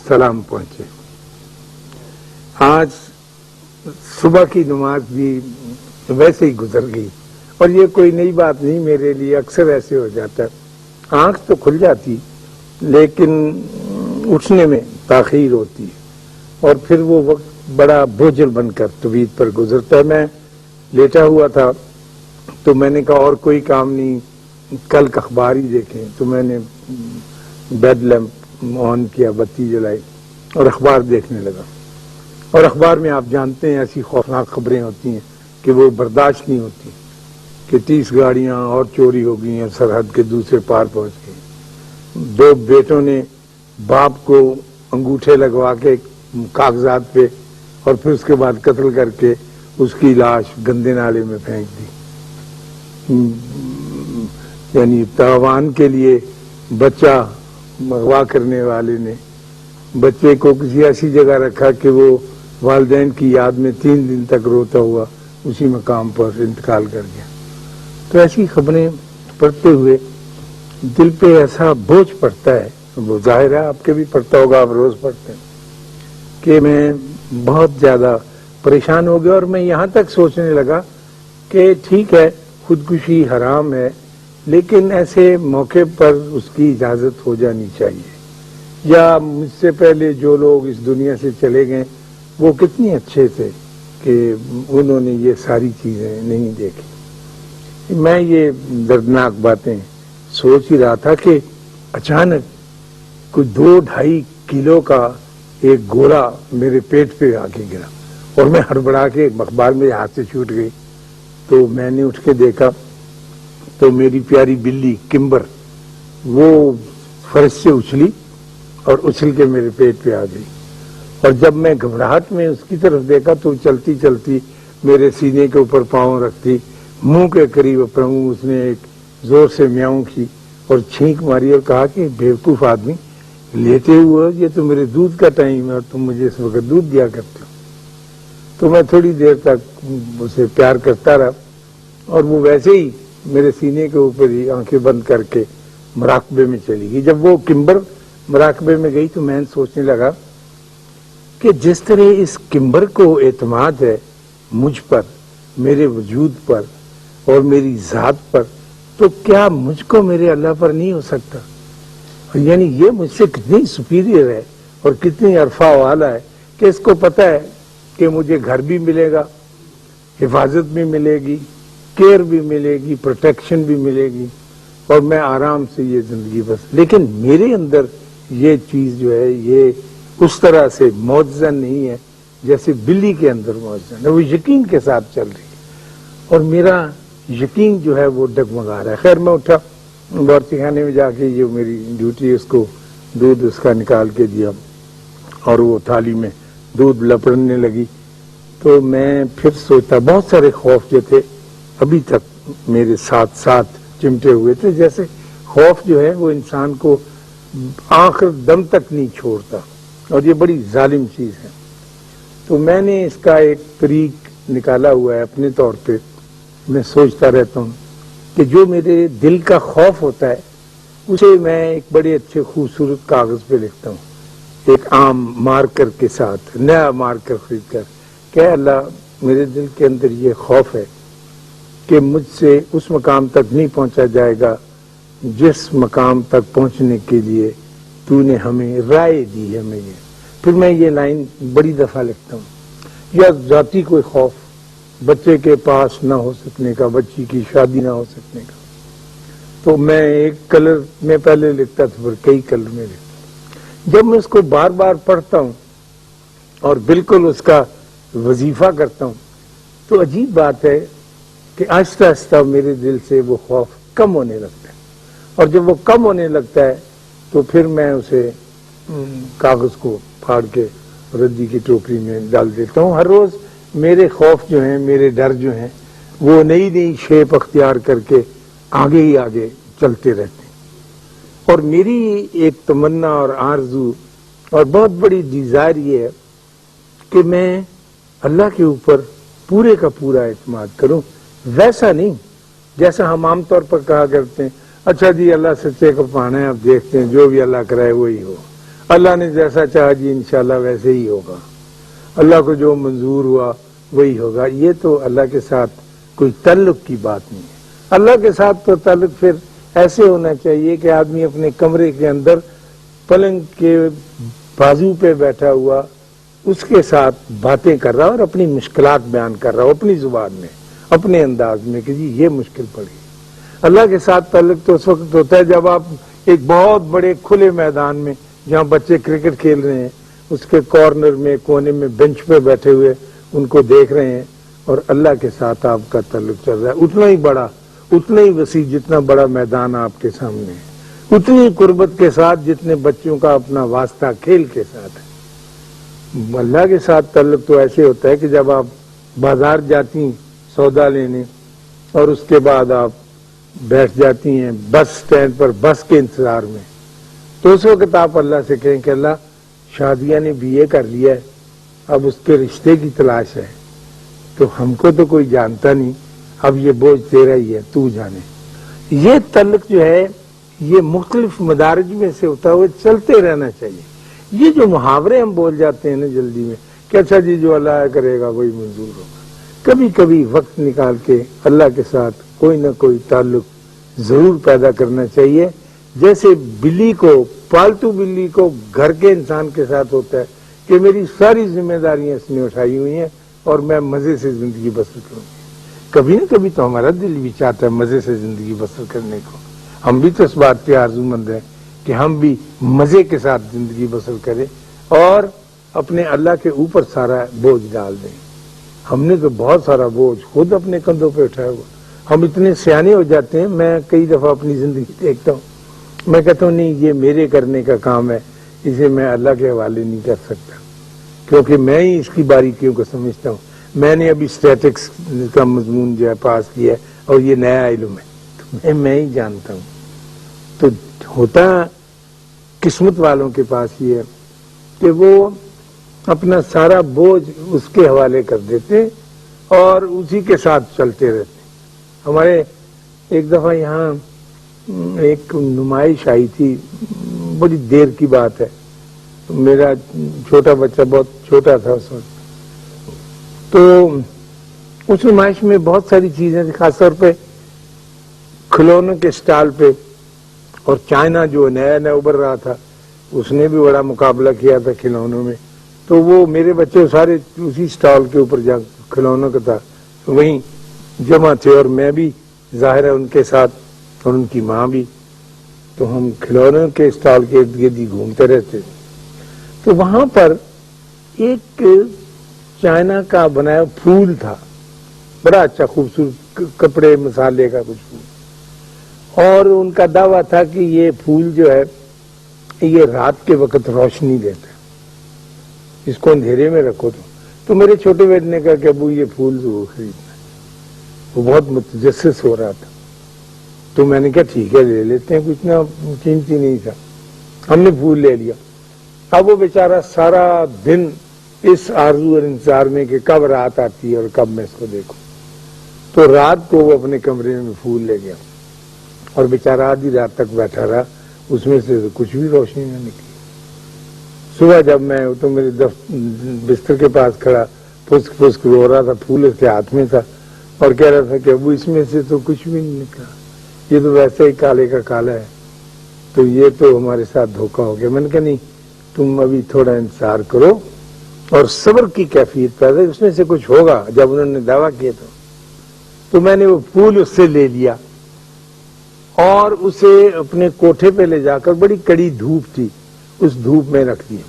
سلام پہنچے. آج صبح کی نماز بھی ویسے ہی گزر گئی اور یہ کوئی نئی بات نہیں میرے لیے، اکثر ایسے ہو جاتا ہے. آنکھ تو کھل جاتی لیکن اٹھنے میں تاخیر ہوتی ہے اور پھر وہ وقت بڑا بوجھل بن کر طویل پر گزرتا ہے. میں لیٹا ہوا تھا تو میں نے کہا اور کوئی کام نہیں، کل اخبار ہی دیکھیں، تو میں نے بیڈ لیمپ آن کیا، بتی جلائی اور اخبار دیکھنے لگا. اور اخبار میں آپ جانتے ہیں ایسی خوفناک خبریں ہوتی ہیں کہ وہ برداشت نہیں ہوتی کہ 30 گاڑیاں اور چوری ہو گئی ہیں، سرحد کے دوسرے پار پہنچ گئی. 2 بیٹوں نے باپ کو انگوٹھے لگوا کے کاغذات پہ اور پھر اس کے بعد قتل کر کے اس کی لاش گندے نالے میں پھینک دی. یعنی تاوان کے لیے بچہ اغوا کرنے والے نے بچے کو کسی ایسی جگہ رکھا کہ وہ والدین کی یاد میں 3 دن تک روتا ہوا اسی مقام پر انتقال کر گیا. تو ایسی خبریں پڑھتے ہوئے دل پہ ایسا بوجھ پڑتا ہے، وہ ظاہر ہے آپ کے بھی پڑتا ہوگا، آپ روز پڑھتے ہیں، کہ میں بہت زیادہ پریشان ہو گیا. اور میں یہاں تک سوچنے لگا کہ ٹھیک ہے خودکشی حرام ہے لیکن ایسے موقع پر اس کی اجازت ہو جانی چاہیے. یا مجھ سے پہلے جو لوگ اس دنیا سے چلے گئے وہ کتنے اچھے تھے کہ انہوں نے یہ ساری چیزیں نہیں دیکھی. میں یہ دردناک باتیں سوچ ہی رہا تھا کہ اچانک کوئی 2-2.5 کلو کا ایک گولا میرے پیٹ پہ آ کے گرا اور میں ہڑبڑا کے اخبار میرے ہاتھ سے چھوٹ گئی. تو میں نے اٹھ کے دیکھا تو میری پیاری بلی کمبر وہ فرش سے اچھلی اور اچھل کے میرے پیٹ پہ آ گئی. اور جب میں گھبراہٹ میں اس کی طرف دیکھا تو چلتی چلتی میرے سینے کے اوپر پاؤں رکھتی، منہ کے قریب اپنا منہ اس نے ایک زور سے میاؤں کی اور چھینک ماری اور کہا کہ بیوقوف آدمی لیتے ہوئے یہ تو میرے دودھ کا ٹائم ہے اور تم مجھے اس وقت دودھ دیا کرتے ہو. تو میں تھوڑی دیر تک اسے پیار کرتا رہا اور وہ ویسے ہی میرے سینے کے اوپر ہی آنکھیں بند کر کے مراقبے میں چلی گئی. جب وہ کمبر مراقبے میں گئی تو میں سوچنے لگا کہ جس طرح اس کمبر کو اعتماد ہے مجھ پر، میرے وجود پر اور میری ذات پر، تو کیا مجھ کو میرے اللہ پر نہیں ہو سکتا؟ یعنی یہ مجھ سے کتنی سپیریئر ہے اور کتنی عرفہ والا ہے کہ اس کو پتہ ہے کہ مجھے گھر بھی ملے گا، حفاظت بھی ملے گی، کیئر بھی ملے گی، پروٹیکشن بھی ملے گی اور میں آرام سے یہ زندگی بس. لیکن میرے اندر یہ چیز جو ہے یہ اس طرح سے معجزہ نہیں ہے جیسے بلی کے اندر معجزہ ہے. وہ یقین کے ساتھ چل رہی ہے اور میرا یقین جو ہے وہ ڈگمگا رہا ہے. خیر میں اٹھا، باورچی خانے میں جا کے یہ میری ڈیوٹی اس کو دودھ اس کا نکال کے دیا اور وہ تھالی میں دودھ لپڑنے لگی. تو میں پھر سوچتا، بہت سارے خوف جو تھے ابھی تک میرے ساتھ ساتھ چمٹے ہوئے تھے. جیسے خوف جو ہے وہ انسان کو آخر دم تک نہیں چھوڑتا اور یہ بڑی ظالم چیز ہے. تو میں نے اس کا ایک طریق نکالا ہوا ہے اپنے طور پہ. میں سوچتا رہتا ہوں کہ جو میرے دل کا خوف ہوتا ہے اسے میں ایک بڑے اچھے خوبصورت کاغذ پہ لکھتا ہوں، ایک عام مارکر کے ساتھ، نیا مارکر خرید کر، کہ اللہ میرے دل کے اندر یہ خوف ہے کہ مجھ سے اس مقام تک نہیں پہنچا جائے گا جس مقام تک پہنچنے کے لیے تو نے ہمیں رائے دی ہے. میں یہ پھر میں یہ لائن بڑی دفعہ لکھتا ہوں. یا ذاتی کوئی خوف، بچے کے پاس نہ ہو سکنے کا، بچی کی شادی نہ ہو سکنے کا، تو میں ایک کلر میں پہلے لکھتا تھا پھر کئی کلر میں لکھتا. جب میں اس کو بار بار پڑھتا ہوں اور بالکل اس کا وظیفہ کرتا ہوں تو عجیب بات ہے کہ آہستہ آہستہ میرے دل سے وہ خوف کم ہونے لگتا ہے. اور جب وہ کم ہونے لگتا ہے تو پھر میں اسے کاغذ کو پھاڑ کے ردی کی ٹوکری میں ڈال دیتا ہوں. ہر روز میرے خوف جو ہیں، میرے ڈر جو ہیں، وہ نئی نئی شیپ اختیار کر کے آگے ہی آگے چلتے رہتے ہیں. اور میری ایک تمنا اور آرزو اور بہت بڑی ڈیزائر یہ ہے کہ میں اللہ کے اوپر پورے کا پورا اعتماد کروں. ویسا نہیں جیسا ہم عام طور پر کہا کرتے ہیں، اچھا جی اللہ سچے کو پانا ہے، اب دیکھتے ہیں جو بھی اللہ کرائے وہی ہو. اللہ نے جیسا چاہا جی انشاءاللہ ویسے ہی ہوگا، اللہ کو جو منظور ہوا وہی ہوگا. یہ تو اللہ کے ساتھ کوئی تعلق کی بات نہیں ہے. اللہ کے ساتھ تو تعلق پھر ایسے ہونا چاہیے کہ آدمی اپنے کمرے کے اندر پلنگ کے بازو پہ بیٹھا ہوا اس کے ساتھ باتیں کر رہا اور اپنی مشکلات بیان کر رہا ہو اپنی زبان میں، اپنے انداز میں کہ جی یہ مشکل پڑی. اللہ کے ساتھ تعلق تو اس وقت ہوتا ہے جب آپ ایک بہت بڑے کھلے میدان میں جہاں بچے کرکٹ کھیل رہے ہیں اس کے کارنر میں کونے میں بینچ پہ بیٹھے ہوئے ان کو دیکھ رہے ہیں اور اللہ کے ساتھ آپ کا تعلق چل رہا ہے. اتنا ہی بڑا، اتنا ہی وسیع جتنا بڑا میدان آپ کے سامنے ہے، اتنی قربت کے ساتھ جتنے بچوں کا اپنا واسطہ کھیل کے ساتھ ہے. اللہ کے ساتھ تعلق تو ایسے ہوتا ہے کہ جب آپ بازار جاتی ہیں سودا لینے اور اس کے بعد آپ بیٹھ جاتی ہیں بس سٹینڈ پر بس کے انتظار میں، تو اس وقت آپ اللہ سے کہیں کہ اللہ شادیہ نے BA کر لیا ہے، اب اس کے رشتے کی تلاش ہے، تو ہم کو تو کوئی جانتا نہیں، اب یہ بوجھ تیرا ہی ہے، تو جانے. یہ تعلق جو ہے یہ مختلف مدارج میں سے ہوتا ہوئے چلتے رہنا چاہیے. یہ جو محاورے ہم بول جاتے ہیں نا جلدی میں کہ اچھا جی جو اللہ کرے گا وہی منظور ہوگا، کبھی کبھی وقت نکال کے اللہ کے ساتھ کوئی نہ کوئی تعلق ضرور پیدا کرنا چاہیے. جیسے بلی کو، پالتو بلی کو گھر کے انسان کے ساتھ ہوتا ہے کہ میری ساری ذمہ داریاں اس نے اٹھائی ہوئی ہیں اور میں مزے سے زندگی بسر کروں. کبھی نہ کبھی تو ہمارا دل بھی چاہتا ہے مزے سے زندگی بسر کرنے کو. ہم بھی تو اس بات کے آرزو مند ہیں کہ ہم بھی مزے کے ساتھ زندگی بسر کریں اور اپنے اللہ کے اوپر سارا بوجھ ڈال دیں. ہم نے تو بہت سارا بوجھ خود اپنے کندھوں پہ اٹھایا ہوا. ہم اتنے سیانے ہو جاتے ہیں، میں کئی دفعہ اپنی زندگی دیکھتا ہوں، میں کہتا ہوں نہیں یہ میرے کرنے کا کام ہے، اسے میں اللہ کے حوالے نہیں کر سکتا کیونکہ میں ہی اس کی باریکیوں کو سمجھتا ہوں. میں نے ابھی اسٹیٹکس کا مضمون جو ہے پاس کیا ہے اور یہ نیا علم ہے تو میں ہی جانتا ہوں. تو ہوتا قسمت والوں کے پاس یہ ہے کہ وہ اپنا سارا بوجھ اس کے حوالے کر دیتے اور اسی کے ساتھ چلتے رہتے. ہمارے ایک دفعہ یہاں ایک نمائش آئی تھی، بڑی دیر کی بات ہے، میرا چھوٹا بچہ بہت چھوٹا تھا اس وقت، تو اس نمائش میں بہت ساری چیزیں تھیں، خاص طور پہ کھلونوں کے سٹال پہ، اور چائنا جو نیا نیا ابھر رہا تھا اس نے بھی بڑا مقابلہ کیا تھا کھلونوں میں. تو وہ میرے بچے سارے اسی سٹال کے اوپر جا کھلونوں کا تھا وہیں جمع تھے اور میں بھی ظاہر ہے ان کے ساتھ اور ان کی ماں بھی. تو ہم کھلونوں کے سٹال کے ارد گرد ہی گھومتے رہتے تھے. تو وہاں پر ایک چائنا کا بنایا پھول تھا، بڑا اچھا خوبصورت کپڑے مسالے کا کچھ پھول، اور ان کا دعویٰ تھا کہ یہ پھول جو ہے یہ رات کے وقت روشنی دیتا ہے، اس کو اندھیرے میں رکھو. تو میرے چھوٹے بیٹے نے کہا کہ ابو یہ پھول ضرور خریدنا ہے. وہ بہت متجسس ہو رہا تھا تو میں نے کہا ٹھیک ہے لے لیتے ہیں، کچھ اتنا قیمتی نہیں تھا. ہم نے پھول لے لیا. اب وہ بیچارہ سارا دن اس آرزو اور انتظار میں کہ کب رات آتی ہے اور کب میں اس کو دیکھوں. تو رات کو وہ اپنے کمرے میں پھول لے گیا اور بیچارہ آدھی رات تک بیٹھا رہا، اس میں سے کچھ بھی روشنی نہ نکلی. صبح جب میں تو میرے بستر کے پاس کھڑا پھسک پھسک رو رہا تھا، پھول اس کے ہاتھ میں تھا اور کہہ رہا تھا کہ ابو اس میں سے تو کچھ بھی نہیں نکلا، یہ تو ویسے ہی کالے کا کالا ہے، تو یہ تو ہمارے ساتھ دھوکہ ہو گیا. میں نے کہا نہیں، تم ابھی تھوڑا انتظار کرو اور صبر کی کیفیت پیدا، اس میں سے کچھ ہوگا. جب انہوں نے دعویٰ کیا تو میں نے وہ پھول اس سے لے لیا اور اسے اپنے کوٹھے پہ لے جا کر، بڑی کڑی دھوپ تھی، اس دھوپ میں رکھ دیا.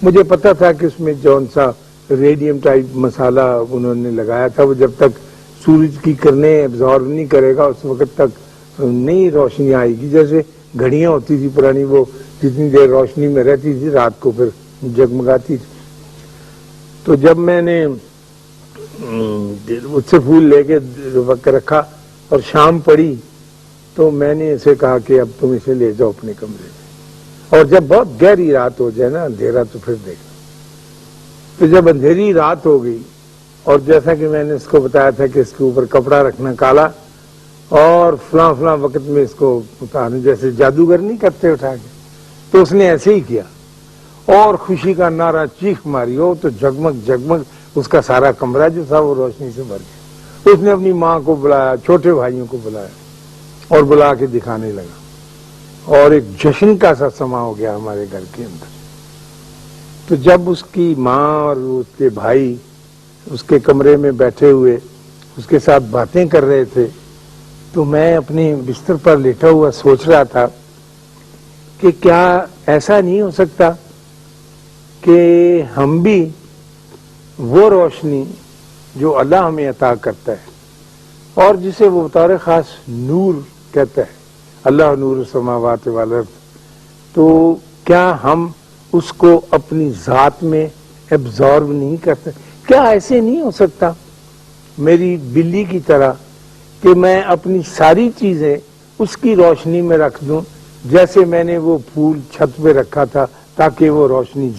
مجھے پتا تھا کہ اس میں جون سا ریڈیم ٹائپ مسالہ انہوں نے لگایا تھا، وہ جب تک سورج کی کرنیں ایبزارب نہیں کرے گا اس وقت تک نہیں روشنی آئے گی. جیسے گھڑیاں ہوتی تھی پرانی، وہ جتنی دیر روشنی میں رہتی تھی رات کو پھر جگمگاتی تھی. تو جب میں نے اس سے پھول لے کے رکھا اور شام پڑی تو میں نے اسے کہا کہ اب تم اسے لے جاؤ اپنے کمرے میں، اور جب بہت گہری رات ہو جائے نا اندھیرا تو پھر دیکھنا. تو جب اندھیری رات ہو گئی اور جیسا کہ میں نے اس کو بتایا تھا کہ اس کے اوپر کپڑا رکھنا کالا اور فلاں فلاں وقت میں اس کو اتارنا، جیسے جادوگر نہیں کرتے اٹھا کے، تو اس نے ایسے ہی کیا. اور خوشی کا نعرہ چیخ ماری ہو تو جگمگ جگمگ اس کا سارا کمرہ جو تھا وہ روشنی سے بھر گیا۔ اس نے اپنی ماں کو بلایا، چھوٹے بھائیوں کو بلایا اور بلا کے دکھانے لگا، اور ایک جشن کا سا سما ہو گیا ہمارے گھر کے اندر۔ تو جب اس کی ماں اور اس کے بھائی اس کے کمرے میں بیٹھے ہوئے اس کے ساتھ باتیں کر رہے تھے، تو میں اپنے بستر پر لیٹا ہوا سوچ رہا تھا کہ کیا ایسا نہیں ہو سکتا کہ ہم بھی وہ روشنی جو اللہ ہمیں عطا کرتا ہے اور جسے وہ بطور خاص نور کہتا ہے، اللہ نور السماوات والارض، تو کیا ہم اس کو اپنی ذات میں ایبزارب نہیں کرتے؟ کیا ایسے نہیں ہو سکتا میری بلی کی طرح کہ میں اپنی ساری چیزیں اس کی روشنی میں رکھ دوں، جیسے میں نے وہ پھول چھت پہ رکھا تھا تاکہ وہ روشنی